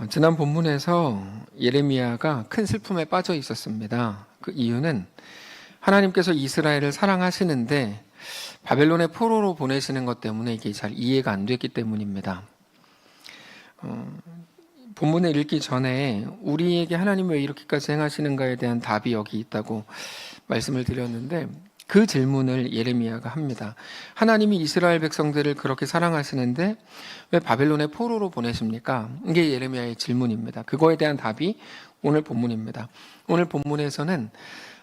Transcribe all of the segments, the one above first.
지난 본문에서 예레미야가 큰 슬픔에 빠져 있었습니다. 그 이유는 하나님께서 이스라엘을 사랑하시는데 바벨론의 포로로 보내시는 것 때문에 이게 잘 이해가 안 됐기 때문입니다. 본문을 읽기 전에 우리에게 하나님이 왜 이렇게까지 행하시는가에 대한 답이 여기 있다고 말씀을 드렸는데, 그 질문을 예레미야가 합니다. 하나님이 이스라엘 백성들을 그렇게 사랑하시는데 왜 바벨론의 포로로 보내십니까? 이게 예레미야의 질문입니다. 그거에 대한 답이 오늘 본문입니다. 오늘 본문에서는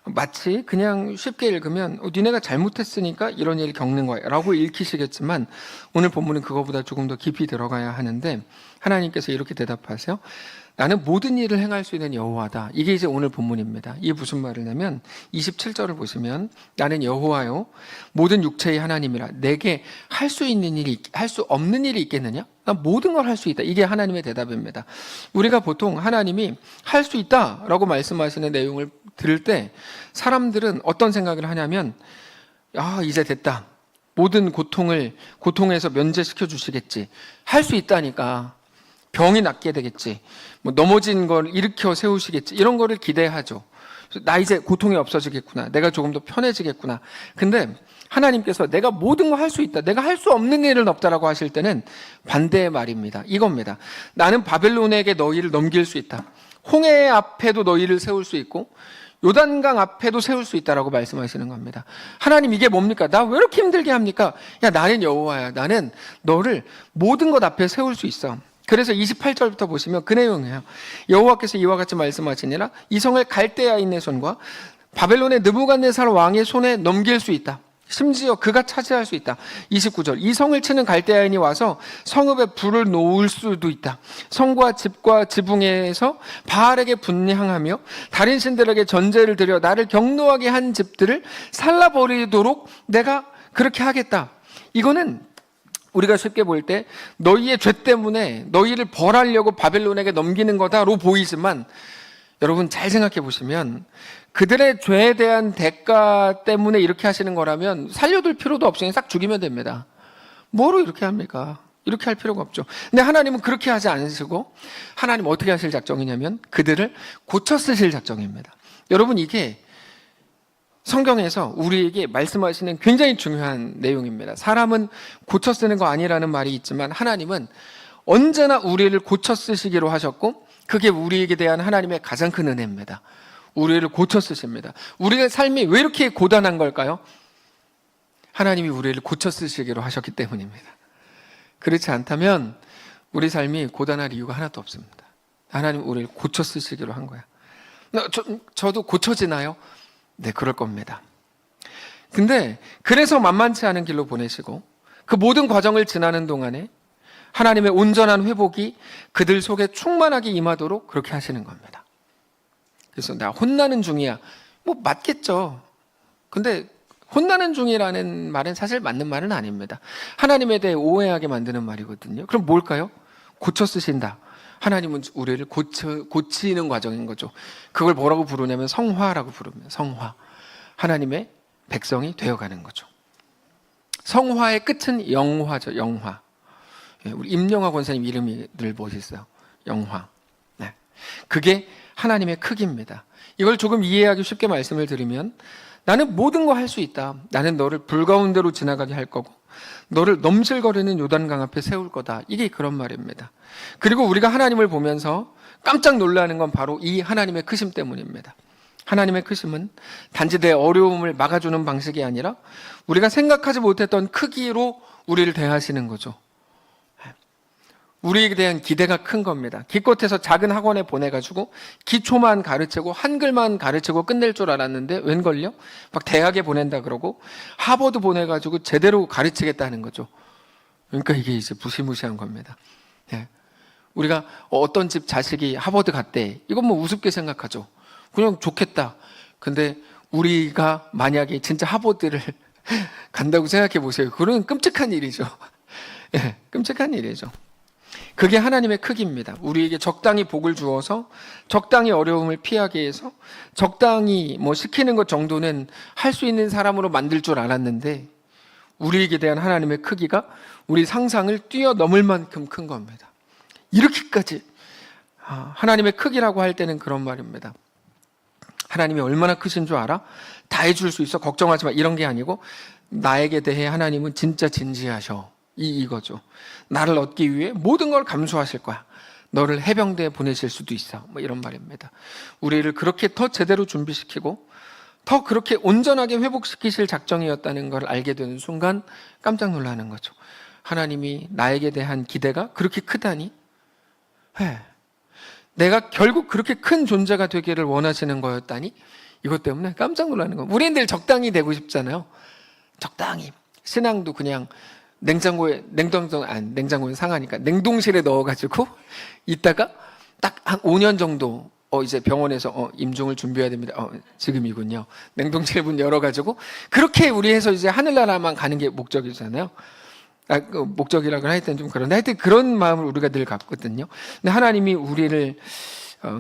마치 그냥 쉽게 읽으면 니네가 잘못했으니까 이런 일을 겪는 거야 라고 읽히시겠지만, 오늘 본문은 그거보다 조금 더 깊이 들어가야 하는데, 하나님께서 이렇게 대답하세요. 나는 모든 일을 행할 수 있는 여호와다. 이게 이제 오늘 본문입니다. 이게 무슨 말이냐면 27절을 보시면, 나는 여호와요 모든 육체의 하나님이라. 내게 할 수 있는 일이, 할 수 없는 일이 있겠느냐? 난 모든 걸 할 수 있다. 이게 하나님의 대답입니다. 우리가 보통 하나님이 할 수 있다라고 말씀하시는 내용을 들을 때 사람들은 어떤 생각을 하냐면, 이제 됐다. 모든 고통에서 면제시켜 주시겠지. 할 수 있다니까. 병이 낫게 되겠지. 넘어진 걸 일으켜 세우시겠지. 이런 거를 기대하죠. 나 이제 고통이 없어지겠구나. 내가 조금 더 편해지겠구나. 근데 하나님께서 내가 모든 걸 할 수 있다. 내가 할 수 없는 일은 없다라고 하실 때는 반대의 말입니다. 이겁니다. 나는 바벨론에게 너희를 넘길 수 있다. 홍해 앞에도 너희를 세울 수 있고 요단강 앞에도 세울 수 있다라고 말씀하시는 겁니다. 하나님, 이게 뭡니까? 나 왜 이렇게 힘들게 합니까? 나는 여호와야. 나는 너를 모든 것 앞에 세울 수 있어. 그래서 28절부터 보시면 그 내용이에요. 여호와께서 이와 같이 말씀하시니라. 이 성을 갈대아인의 손과 바벨론의 느부갓네살 왕의 손에 넘길 수 있다. 심지어 그가 차지할 수 있다. 29절. 이 성을 치는 갈대아인이 와서 성읍에 불을 놓을 수도 있다. 성과 집과 지붕에서 바알에게 분향하며 다른 신들에게 전제를 드려 나를 경노하게 한 집들을 살라버리도록 내가 그렇게 하겠다. 이거는 우리가 쉽게 볼 때 너희의 죄 때문에 너희를 벌하려고 바벨론에게 넘기는 거다로 보이지만, 여러분 잘 생각해 보시면 그들의 죄에 대한 대가 때문에 이렇게 하시는 거라면 살려둘 필요도 없으니 싹 죽이면 됩니다. 뭐로 이렇게 합니까? 이렇게 할 필요가 없죠. 근데 하나님은 그렇게 하지 않으시고, 하나님 어떻게 하실 작정이냐면 그들을 고쳐 쓰실 작정입니다. 여러분, 이게 성경에서 우리에게 말씀하시는 굉장히 중요한 내용입니다. 사람은 고쳐 쓰는 거 아니라는 말이 있지만 하나님은 언제나 우리를 고쳐 쓰시기로 하셨고, 그게 우리에게 대한 하나님의 가장 큰 은혜입니다. 우리를 고쳐 쓰십니다. 우리의 삶이 왜 이렇게 고단한 걸까요? 하나님이 우리를 고쳐 쓰시기로 하셨기 때문입니다. 그렇지 않다면 우리 삶이 고단할 이유가 하나도 없습니다. 하나님 우리를 고쳐 쓰시기로 한 거야. 저도 고쳐지나요? 네, 그럴 겁니다. 근데 그래서 만만치 않은 길로 보내시고 그 모든 과정을 지나는 동안에 하나님의 온전한 회복이 그들 속에 충만하게 임하도록 그렇게 하시는 겁니다. 그래서 나 혼나는 중이야. 맞겠죠. 근데 혼나는 중이라는 말은 사실 맞는 말은 아닙니다. 하나님에 대해 오해하게 만드는 말이거든요. 그럼 뭘까요? 고쳐 쓰신다. 하나님은 우리를 고치는 과정인 거죠. 그걸 뭐라고 부르냐면 성화라고 부릅니다. 성화. 하나님의 백성이 되어가는 거죠. 성화의 끝은 영화죠. 영화. 우리 임영화 권사님 이름이 늘 멋있어요. 영화. 네. 그게 하나님의 크기입니다. 이걸 조금 이해하기 쉽게 말씀을 드리면, 나는 모든 거 할 수 있다. 나는 너를 불 가운데로 지나가게 할 거고 너를 넘실거리는 요단강 앞에 세울 거다. 이게 그런 말입니다. 그리고 우리가 하나님을 보면서 깜짝 놀라는 건 바로 이 하나님의 크심 때문입니다. 하나님의 크심은 단지 내 어려움을 막아주는 방식이 아니라 우리가 생각하지 못했던 크기로 우리를 대하시는 거죠. 우리에 대한 기대가 큰 겁니다. 기껏해서 작은 학원에 보내가지고 기초만 가르치고 한글만 가르치고 끝낼 줄 알았는데 웬걸요? 막 대학에 보낸다 그러고 하버드 보내가지고 제대로 가르치겠다는 거죠. 그러니까 이게 이제 무시무시한 겁니다. 우리가 어떤 집 자식이 하버드 갔대. 이건 우습게 생각하죠. 그냥 좋겠다. 근데 우리가 만약에 진짜 하버드를 간다고 생각해 보세요. 그건 끔찍한 일이죠. 끔찍한 일이죠. 그게 하나님의 크기입니다. 우리에게 적당히 복을 주어서 적당히 어려움을 피하게 해서 적당히 시키는 것 정도는 할 수 있는 사람으로 만들 줄 알았는데, 우리에게 대한 하나님의 크기가 우리 상상을 뛰어넘을 만큼 큰 겁니다. 이렇게까지 하나님의 크기라고 할 때는 그런 말입니다. 하나님이 얼마나 크신 줄 알아? 다 해줄 수 있어. 걱정하지 마. 이런 게 아니고 나에게 대해 하나님은 진짜 진지하셔. 이거죠. 나를 얻기 위해 모든 걸 감수하실 거야. 너를 해병대에 보내실 수도 있어. 뭐 이런 말입니다. 우리를 그렇게 더 제대로 준비시키고 더 그렇게 온전하게 회복시키실 작정이었다는 걸 알게 되는 순간 깜짝 놀라는 거죠. 하나님이 나에게 대한 기대가 그렇게 크다니? 내가 결국 그렇게 큰 존재가 되기를 원하시는 거였다니? 이것 때문에 깜짝 놀라는 거예요. 우리는 늘 적당히 되고 싶잖아요. 적당히. 신앙도 그냥 냉장고에 상하니까 냉동실에 넣어가지고 있다가 딱 한 5년 정도 이제 병원에서 임종을 준비해야 됩니다. 지금이군요. 냉동실 문 열어가지고 그렇게 우리 해서 이제 하늘나라만 가는 게 목적이잖아요. 목적이라고는 하여튼 좀 그런데 하여튼 그런 마음을 우리가 늘 갖거든요. 근데 하나님이 우리를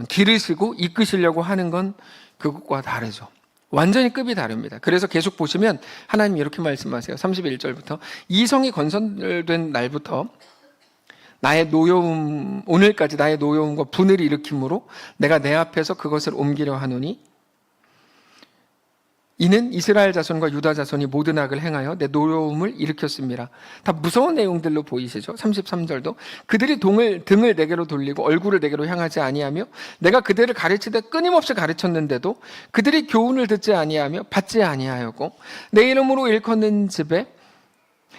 기르시고 이끄시려고 하는 건 그것과 다르죠. 완전히 급이 다릅니다. 그래서 계속 보시면 하나님이 이렇게 말씀하세요. 31절부터 이성이 건설된 날부터 오늘까지 나의 노여움과 분을 일으킴으로 내가 내 앞에서 그것을 옮기려 하노니 이는 이스라엘 자손과 유다 자손이 모든 악을 행하여 내 노여움을 일으켰습니다. 다 무서운 내용들로 보이시죠? 33절도 그들이 등을 내게로 돌리고 얼굴을 내게로 향하지 아니하며 내가 그들을 가르치되 끊임없이 가르쳤는데도 그들이 교훈을 듣지 아니하며 받지 아니하였고 내 이름으로 일컫는 집에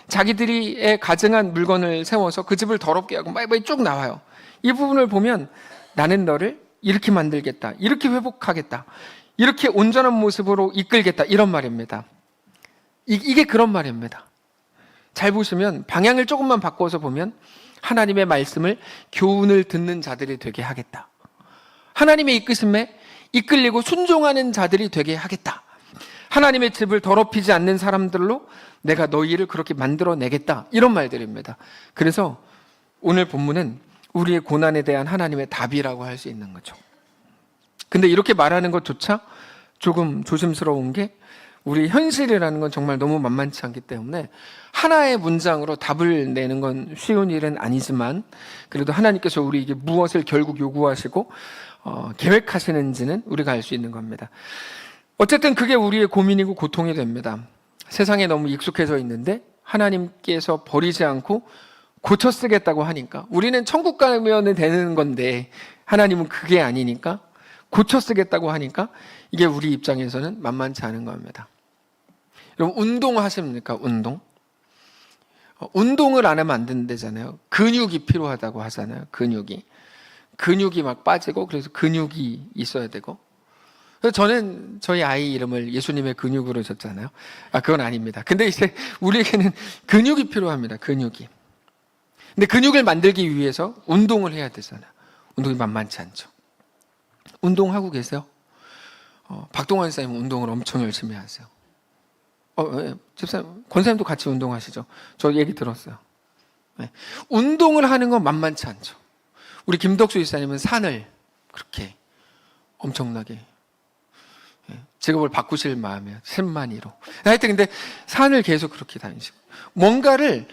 자기들이 가증한 물건을 세워서 그 집을 더럽게 하고 막 쭉 나와요. 이 부분을 보면 나는 너를 이렇게 만들겠다. 이렇게 회복하겠다. 이렇게 온전한 모습으로 이끌겠다. 이런 말입니다. 이게 그런 말입니다. 잘 보시면 방향을 조금만 바꿔서 보면 하나님의 말씀을 교훈을 듣는 자들이 되게 하겠다. 하나님의 이끄심에 이끌리고 순종하는 자들이 되게 하겠다. 하나님의 집을 더럽히지 않는 사람들로 내가 너희를 그렇게 만들어내겠다. 이런 말들입니다. 그래서 오늘 본문은 우리의 고난에 대한 하나님의 답이라고 할 수 있는 거죠. 근데 이렇게 말하는 것조차 조금 조심스러운 게 우리 현실이라는 건 정말 너무 만만치 않기 때문에 하나의 문장으로 답을 내는 건 쉬운 일은 아니지만 그래도 하나님께서 우리에게 무엇을 결국 요구하시고 계획하시는지는 우리가 알 수 있는 겁니다. 어쨌든 그게 우리의 고민이고 고통이 됩니다. 세상에 너무 익숙해져 있는데 하나님께서 버리지 않고 고쳐 쓰겠다고 하니까 우리는 천국 가면 되는 건데 하나님은 그게 아니니까 고쳐 쓰겠다고 하니까 이게 우리 입장에서는 만만치 않은 겁니다. 여러분 운동하십니까? 운동을 안 하면 안 된다잖아요. 근육이 필요하다고 하잖아요. 근육이 막 빠지고 그래서 근육이 있어야 되고 그래서 저는 저희 아이 이름을 예수님의 근육으로 줬잖아요. 그건 아닙니다. 근데 이제 우리에게는 근육이 필요합니다. 근육이. 근데 근육을 만들기 위해서 운동을 해야 되잖아요. 운동이 만만치 않죠. 운동하고 계세요? 박동환 사님 운동을 엄청 열심히 하세요. 집사님, 권사님도 같이 운동하시죠? 저 얘기 들었어요. 네. 운동을 하는 건 만만치 않죠. 우리 김덕수 집사님은 산을 그렇게 엄청나게 직업을 바꾸실 마음이에요. 10만이로. 하여튼 근데 산을 계속 그렇게 다니시고 뭔가를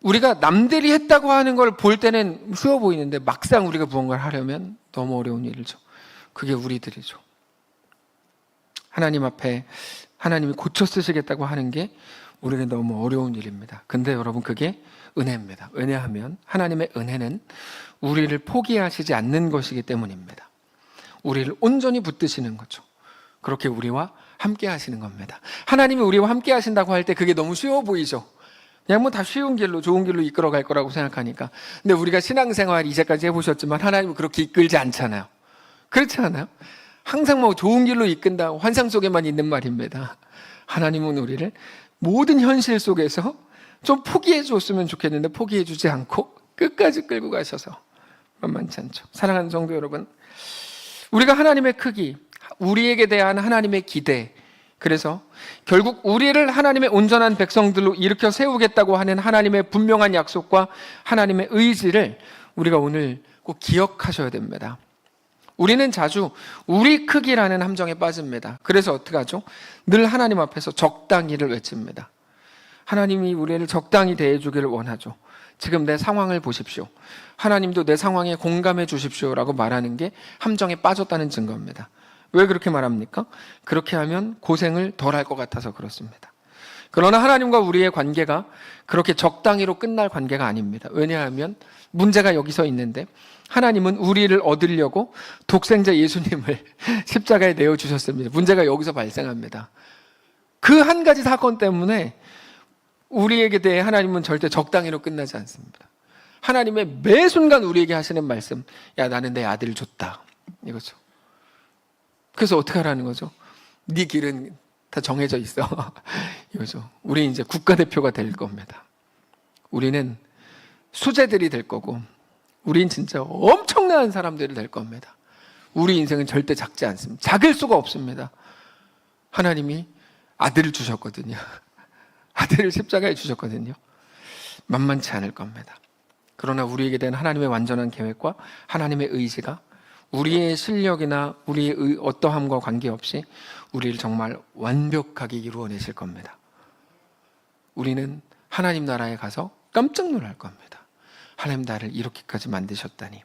우리가 남들이 했다고 하는 걸 볼 때는 쉬워 보이는데 막상 우리가 무언가를 하려면 너무 어려운 일이죠. 그게 우리들이죠. 하나님 앞에 하나님이 고쳐 쓰시겠다고 하는 게 우리에게 너무 어려운 일입니다. 근데 여러분 그게 은혜입니다. 왜냐하면 하나님의 은혜는 우리를 포기하시지 않는 것이기 때문입니다. 우리를 온전히 붙드시는 거죠. 그렇게 우리와 함께 하시는 겁니다. 하나님이 우리와 함께 하신다고 할 때 그게 너무 쉬워 보이죠. 그냥 뭐 다 쉬운 길로 좋은 길로 이끌어 갈 거라고 생각하니까. 근데 우리가 신앙생활 이제까지 해보셨지만 하나님은 그렇게 이끌지 않잖아요. 그렇지 않아요? 항상 뭐 좋은 길로 이끈다 환상 속에만 있는 말입니다. 하나님은 우리를 모든 현실 속에서 좀 포기해 줬으면 좋겠는데 포기해 주지 않고 끝까지 끌고 가셔서 만만치 않죠. 사랑하는 성도 여러분, 우리가 하나님의 크기, 우리에게 대한 하나님의 기대, 그래서 결국 우리를 하나님의 온전한 백성들로 일으켜 세우겠다고 하는 하나님의 분명한 약속과 하나님의 의지를 우리가 오늘 꼭 기억하셔야 됩니다. 우리는 자주 우리 크기라는 함정에 빠집니다. 그래서 어떻게 하죠? 늘 하나님 앞에서 적당히를 외칩니다. 하나님이 우리를 적당히 대해주기를 원하죠. 지금 내 상황을 보십시오. 하나님도 내 상황에 공감해 주십시오라고 말하는 게 함정에 빠졌다는 증거입니다. 왜 그렇게 말합니까? 그렇게 하면 고생을 덜 할 것 같아서 그렇습니다. 그러나 하나님과 우리의 관계가 그렇게 적당히로 끝날 관계가 아닙니다. 왜냐하면 문제가 여기서 있는데 하나님은 우리를 얻으려고 독생자 예수님을 십자가에 내어주셨습니다. 문제가 여기서 발생합니다. 그 한 가지 사건 때문에 우리에게 대해 하나님은 절대 적당히로 끝나지 않습니다. 하나님의 매 순간 우리에게 하시는 말씀, 야, 나는 내 아들을 줬다, 이거죠. 그래서 어떻게 하라는 거죠? 네 길은 다 정해져 있어. 이거죠. 우리 이제 국가대표가 될 겁니다. 우리는 수재들이 될 거고, 우린 진짜 엄청난 사람들이 될 겁니다. 우리 인생은 절대 작지 않습니다. 작을 수가 없습니다. 하나님이 아들을 주셨거든요. 아들을 십자가에 주셨거든요. 만만치 않을 겁니다. 그러나 우리에게 대한 하나님의 완전한 계획과 하나님의 의지가 우리의 실력이나 우리의 어떠함과 관계없이 우리를 정말 완벽하게 이루어내실 겁니다. 우리는 하나님 나라에 가서 깜짝 놀랄 겁니다. 하나님 나를 이렇게까지 만드셨다니.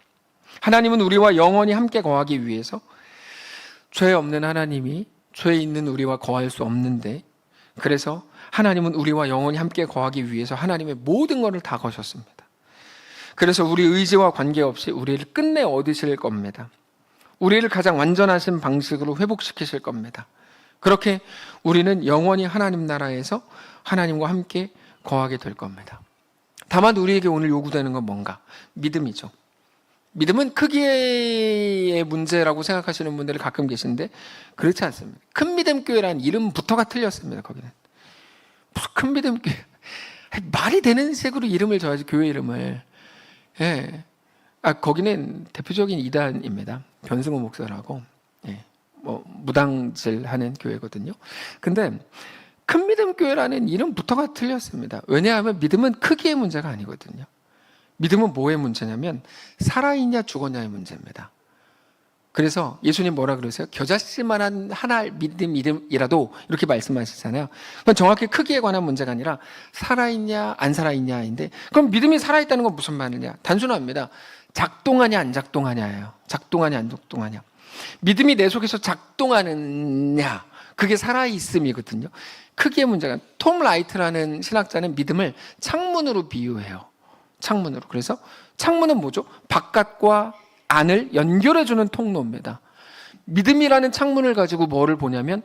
하나님은 우리와 영원히 함께 거하기 위해서 죄 없는 하나님이 죄 있는 우리와 거할 수 없는데, 그래서 하나님은 우리와 영원히 함께 거하기 위해서 하나님의 모든 것을 다 거셨습니다. 그래서 우리 의지와 관계없이 우리를 끝내 얻으실 겁니다. 우리를 가장 완전하신 방식으로 회복시키실 겁니다. 그렇게 우리는 영원히 하나님 나라에서 하나님과 함께 거하게 될 겁니다. 다만 우리에게 오늘 요구되는 건 뭔가? 믿음이죠. 믿음은 크기의 문제라고 생각하시는 분들이 가끔 계신데 그렇지 않습니다. 큰 믿음 교회라는 이름부터가 틀렸습니다. 거기는 무슨 큰 믿음 교회, 말이 되는 색으로 이름을 줘야지, 교회 이름을. 예. 거기는 대표적인 이단입니다. 변승호 목사라고, 예, 무당질하는 교회거든요. 근데 큰 믿음 교회라는 이름부터가 틀렸습니다. 왜냐하면 믿음은 크기의 문제가 아니거든요. 믿음은 뭐의 문제냐면 살아있냐 죽었냐의 문제입니다. 그래서 예수님 뭐라 그러세요? 겨자씨만한 하나 믿음이라도 이렇게 말씀하시잖아요. 그건 정확히 크기에 관한 문제가 아니라 살아있냐 안 살아있냐인데, 그럼 믿음이 살아있다는 건 무슨 말이냐? 단순합니다. 작동하냐 안 작동하냐예요. 작동하냐 안 작동하냐. 믿음이 내 속에서 작동하느냐, 그게 살아있음이거든요. 크기의 문제가, 톰 라이트라는 신학자는 믿음을 창문으로 비유해요. 창문으로. 그래서 창문은 뭐죠? 바깥과 안을 연결해주는 통로입니다. 믿음이라는 창문을 가지고 뭐를 보냐면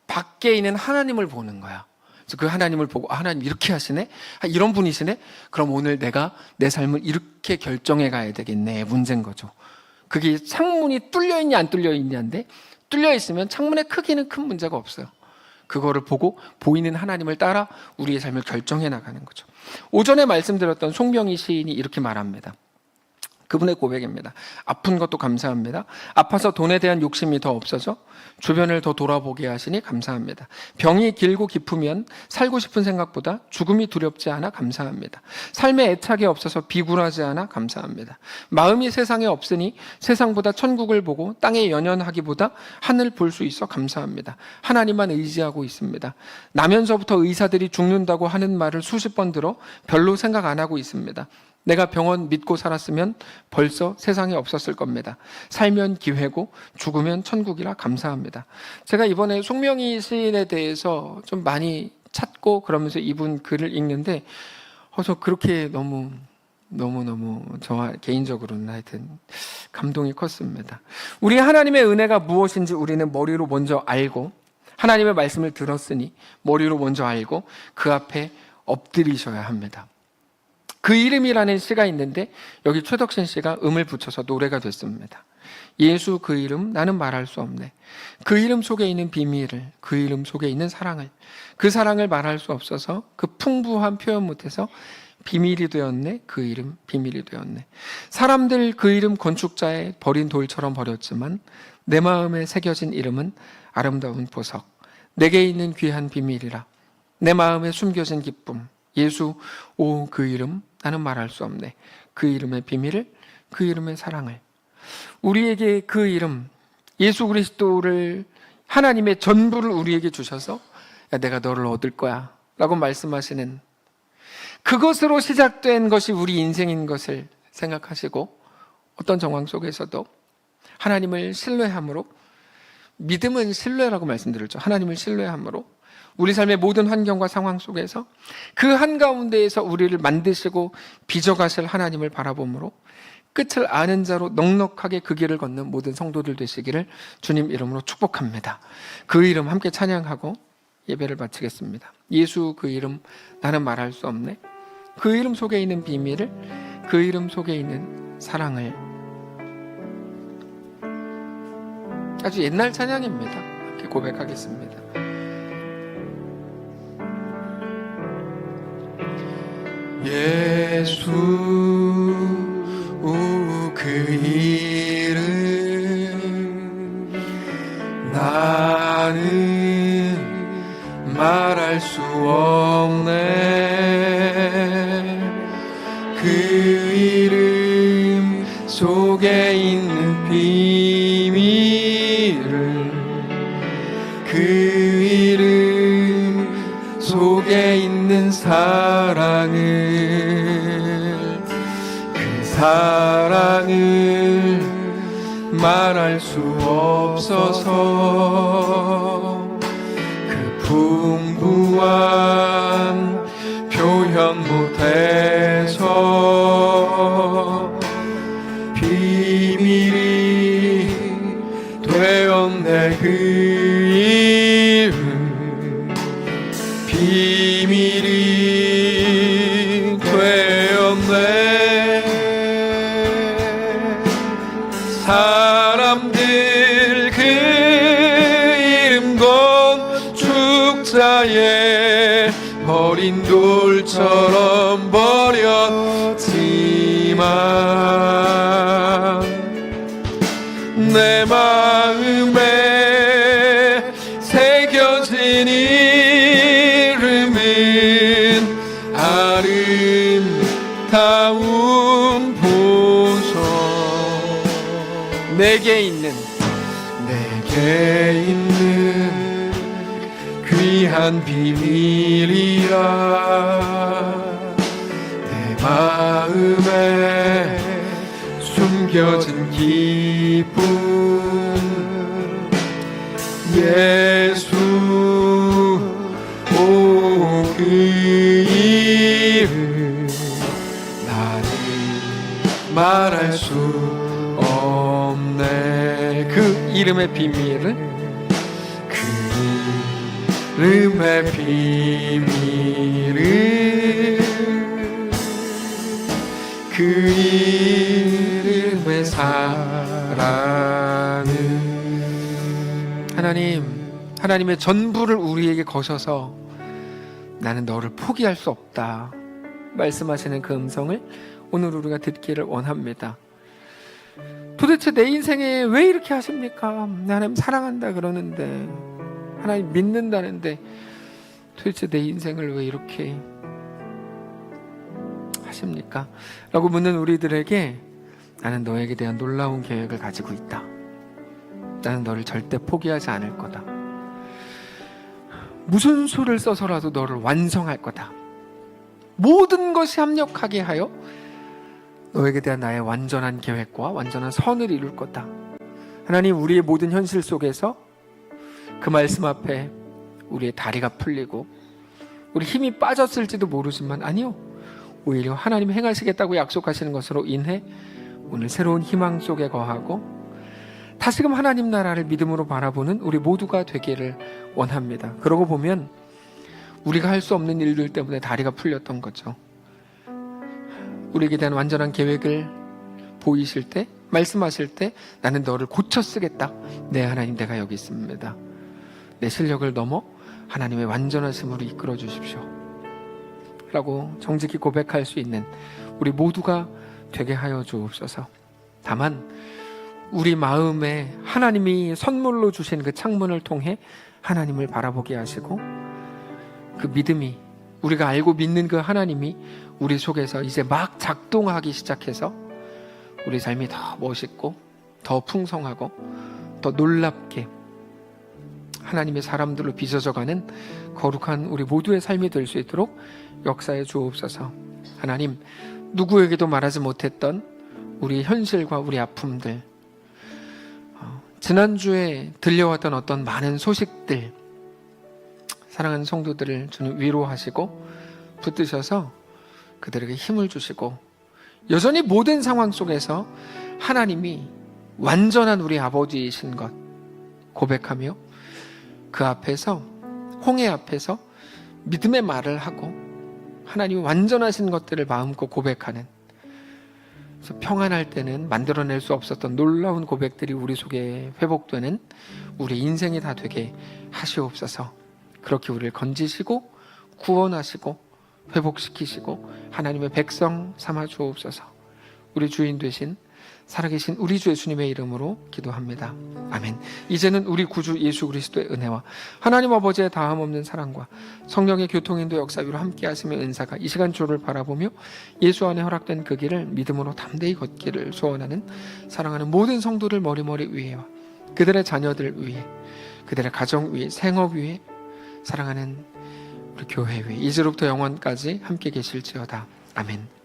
밖에 있는 하나님을 보는 거야. 그래서 그 하나님을 보고, 하나님 이렇게 하시네? 이런 분이시네? 그럼 오늘 내가 내 삶을 이렇게 결정해 가야 되겠네. 문제인 거죠. 그게 창문이 뚫려있냐 안 뚫려있냐인데, 뚫려있으면 창문의 크기는 큰 문제가 없어요. 그거를 보고 보이는 하나님을 따라 우리의 삶을 결정해 나가는 거죠. 오전에 말씀드렸던 송명희 시인이 이렇게 말합니다. 그분의 고백입니다. 아픈 것도 감사합니다. 아파서 돈에 대한 욕심이 더 없어져 주변을 더 돌아보게 하시니 감사합니다. 병이 길고 깊으면 살고 싶은 생각보다 죽음이 두렵지 않아 감사합니다. 삶에 애착이 없어서 비굴하지 않아 감사합니다. 마음이 세상에 없으니 세상보다 천국을 보고 땅에 연연하기보다 하늘 볼 수 있어 감사합니다. 하나님만 의지하고 있습니다. 나면서부터 의사들이 죽는다고 하는 말을 수십 번 들어 별로 생각 안 하고 있습니다. 내가 병원 믿고 살았으면 벌써 세상에 없었을 겁니다. 살면 기회고 죽으면 천국이라 감사합니다. 제가 이번에 송명희 시인에 대해서 좀 많이 찾고 그러면서 이분 글을 읽는데 저 그렇게 너무 저와 개인적으로는 하여튼 감동이 컸습니다. 우리 하나님의 은혜가 무엇인지 우리는 머리로 먼저 알고, 하나님의 말씀을 들었으니 머리로 먼저 알고 그 앞에 엎드리셔야 합니다. 그 이름이라는 시가 있는데 여기 최덕신 씨가 음을 붙여서 노래가 됐습니다. 예수 그 이름 나는 말할 수 없네. 그 이름 속에 있는 비밀을, 그 이름 속에 있는 사랑을, 그 사랑을 말할 수 없어서 그 풍부한 표현 못해서 비밀이 되었네. 그 이름 비밀이 되었네. 사람들 그 이름 건축자의 버린 돌처럼 버렸지만 내 마음에 새겨진 이름은 아름다운 보석, 내게 있는 귀한 비밀이라. 내 마음에 숨겨진 기쁨, 예수, 오 그 이름 나는 말할 수 없네. 그 이름의 비밀을, 그 이름의 사랑을. 우리에게 그 이름, 예수 그리스도를, 하나님의 전부를 우리에게 주셔서 야, 내가 너를 얻을 거야 라고 말씀하시는 그것으로 시작된 것이 우리 인생인 것을 생각하시고 어떤 정황 속에서도 하나님을 신뢰함으로, 믿음은 신뢰라고 말씀드렸죠. 하나님을 신뢰함으로 우리 삶의 모든 환경과 상황 속에서 그 한가운데에서 우리를 만드시고 빚어가실 하나님을 바라봄으로 끝을 아는 자로 넉넉하게 그 길을 걷는 모든 성도들 되시기를 주님 이름으로 축복합니다. 그 이름 함께 찬양하고 예배를 마치겠습니다. 예수 그 이름 나는 말할 수 없네. 그 이름 속에 있는 비밀을, 그 이름 속에 있는 사랑을. 아주 옛날 찬양입니다. 함께 고백하겠습니다. 예수 그 이름 나는 말할 수 없네. 그 이름 속에 있는 비밀을, 그 이름 속에 있는 사랑을, 그 사랑을 말할 수 없어서 그 풍부한 표현 못해서 비밀이 되었네. 그 이름 비밀이 되었네. 사람들 그 이름 건축자에 버린 돌처럼 버렸지만 내 마음에 새겨진 이름은 아름다운 보석. 내게 있는 귀한 비밀이야. 내 마음에 숨겨진 기쁨. 예수 그 이름 나는 말할 수 없네. 그 이름의 비밀을, 그 이름의 비밀을, 그 이름의 사랑을. 하나님의 전부를 우리에게 거셔서 나는 너를 포기할 수 없다 말씀하시는 그 음성을 오늘 우리가 듣기를 원합니다. 도대체 내 인생에 왜 이렇게 하십니까? 하나님 사랑한다 그러는데, 하나님 믿는다는데 도대체 내 인생을 왜 이렇게 하십니까? 라고 묻는 우리들에게 나는 너에게 대한 놀라운 계획을 가지고 있다. 나는 너를 절대 포기하지 않을 거다. 무슨 수를 써서라도 너를 완성할 거다. 모든 것이 합력하게 하여 너에게 대한 나의 완전한 계획과 완전한 선을 이룰 거다. 하나님, 우리의 모든 현실 속에서 그 말씀 앞에 우리의 다리가 풀리고 우리 힘이 빠졌을지도 모르지만, 아니요, 오히려 하나님 행하시겠다고 약속하시는 것으로 인해 오늘 새로운 희망 속에 거하고 다시금 하나님 나라를 믿음으로 바라보는 우리 모두가 되기를 원합니다. 그러고 보면 우리가 할 수 없는 일들 때문에 다리가 풀렸던 거죠. 우리에게 대한 완전한 계획을 보이실 때, 말씀하실 때 나는 너를 고쳐 쓰겠다. 네, 하나님, 내가 여기 있습니다. 내 실력을 넘어 하나님의 완전하심으로 이끌어 주십시오 라고 정직히 고백할 수 있는 우리 모두가 되게 하여 주옵소서. 다만 우리 마음에 하나님이 선물로 주신 그 창문을 통해 하나님을 바라보게 하시고, 그 믿음이, 우리가 알고 믿는 그 하나님이 우리 속에서 이제 막 작동하기 시작해서 우리 삶이 더 멋있고 더 풍성하고 더 놀랍게 하나님의 사람들로 빚어져가는 거룩한 우리 모두의 삶이 될 수 있도록 역사해 주옵소서. 하나님, 누구에게도 말하지 못했던 우리 현실과 우리 아픔들, 지난주에 들려왔던 어떤 많은 소식들, 사랑하는 성도들을 주님 위로하시고 붙드셔서 그들에게 힘을 주시고, 여전히 모든 상황 속에서 하나님이 완전한 우리 아버지이신 것 고백하며 그 앞에서, 홍해 앞에서 믿음의 말을 하고 하나님이 완전하신 것들을 마음껏 고백하는, 그래서 평안할 때는 만들어낼 수 없었던 놀라운 고백들이 우리 속에 회복되는 우리 인생이 다 되게 하시옵소서. 그렇게 우리를 건지시고 구원하시고 회복시키시고 하나님의 백성 삼아 주옵소서. 우리 주인 되신 살아계신 우리 주 예수님의 이름으로 기도합니다. 아멘. 이제는 우리 구주 예수 그리스도의 은혜와 하나님 아버지의 다함없는 사랑과 성령의 교통인도 역사 위로 함께 하시며 은사가 이 시간 주를 바라보며 예수 안에 허락된 그 길을 믿음으로 담대히 걷기를 소원하는 사랑하는 모든 성도들 머리머리 위에와 그들의 자녀들 위에, 그들의 가정 위에, 생업 위에, 사랑하는 우리 교회 위에 이제로부터 영원까지 함께 계실지어다. 아멘.